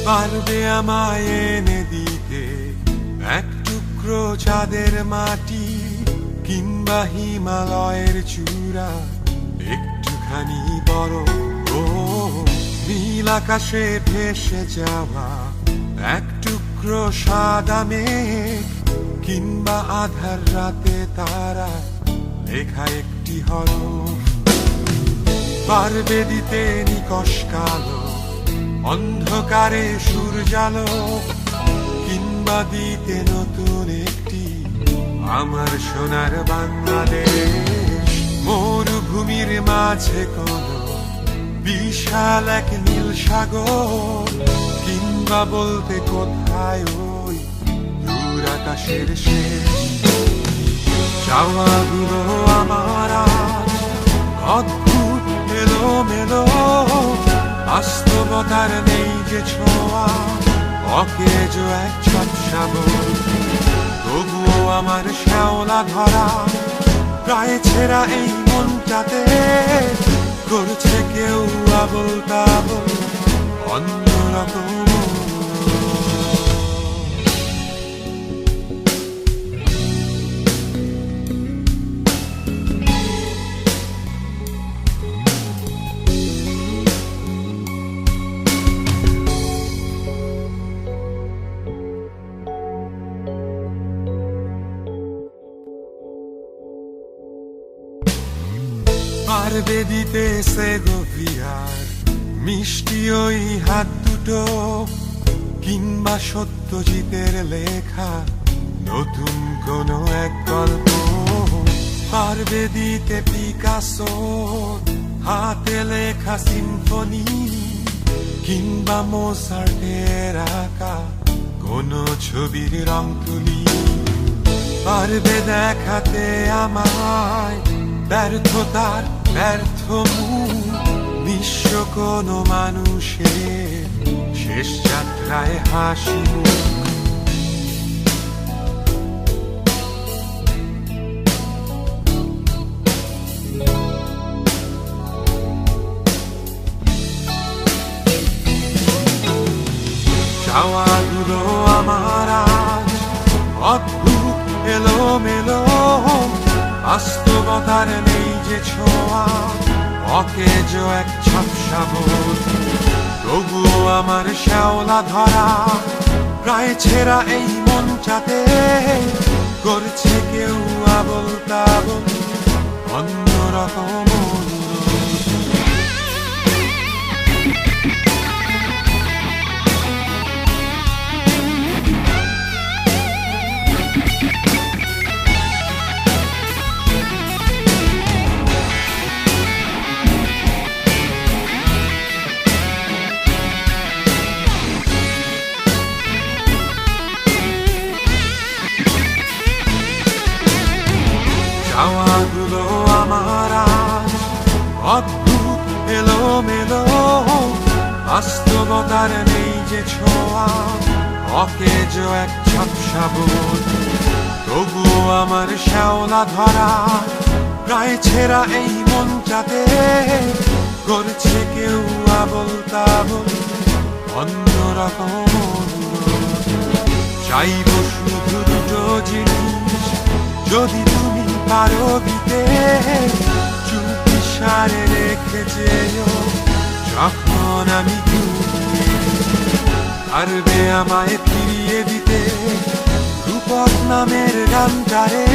পারবে আমায় এনে দিতে এক টুকরো চাঁদের মাটি, কিংবা হিমালয়ের চূড়া একটুখানি বরফ, ও নীল আকাশে ভেসে যাওয়া এক টুকরো সাদা মেঘ, কিংবা আধার রাতে তারা লেখা একটি হরফ। পারবে দিতে নিকষ কালো অন্ধকারে সূর্যালোক, কিংবা দিতে নতুন একটি আমার সোনার বাংলাদেশ। মরুভূমির মাঝে কোনো বিশাল এক নীল সাগর, কিংবা বলতে কোথায় ওই দূর আকাশের শেষ। চাওয়াগুলো আমার আজ অদ্ভুত এলোমেলো, বাস্তবতার নেই যে ছোঁয়া, অকেজ এক ঝাপসা বই। তবুও আমার শ্যাওলা ধরা প্রায় ছেঁড়া এই মনটাতে করছে কেউ আবল তাবল অন্যরকম। পারবে দিতে সেগোভিয়ার মিষ্টি ওই হাত দুটো, কিংবা সত্যজিতের লেখা নতুন কোনো এক গল্প। পারবে দিতে পিকাসোর হাতে লেখা সিম্ফনি, কিংবা মোজার্টের আঁকা কোনো ছবির রং তুলি। পারবে দেখাতে আমায় ব্যর্থতার ব্যর্থ মুখ, নিঃস্ব কোনো মানুষের শেষ যাত্রায় হাসি মুখ। চাওয়াগুলো আমার আজ অদ্ভুত এলোমেলো, বাস্তবতার নেই যে ছোঁয়া, অকেজ এক ঝাপসা বোধ। তবুও আমার শ্যাওলা ধরা প্রায় ছেঁড়া এই মনটাতে করছে কেউ আবল তাবল অন্যরকম। চাওয়াগুলো আমার আজ অদ্ভুত এলোমেলো, বাস্তবতার নেই যে ছোঁয়া, অকেজ এক ঝাপসা বোধ। তবুও আমার শ্যাওলা ধরা প্রায় ছেঁড়া এই মনটাতে করছে কেউ আবল তাবল অন্যরকম। চাইব শুধু দুটো জিনিস, যদি তুমি পারো দিতে, চুপি সারে রেখে যেও যখন আমি ঘুমিয়ে। পারবে আমায় ফিরিয়ে দিতে রূপক নামের গানটারে,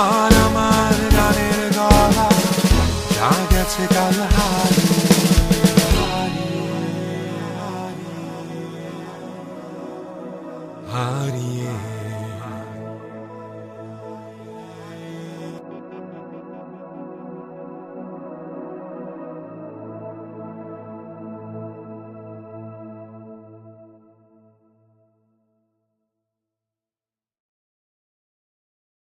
আর আমার গানের গলা যা গেছে কাল হারিয়ে।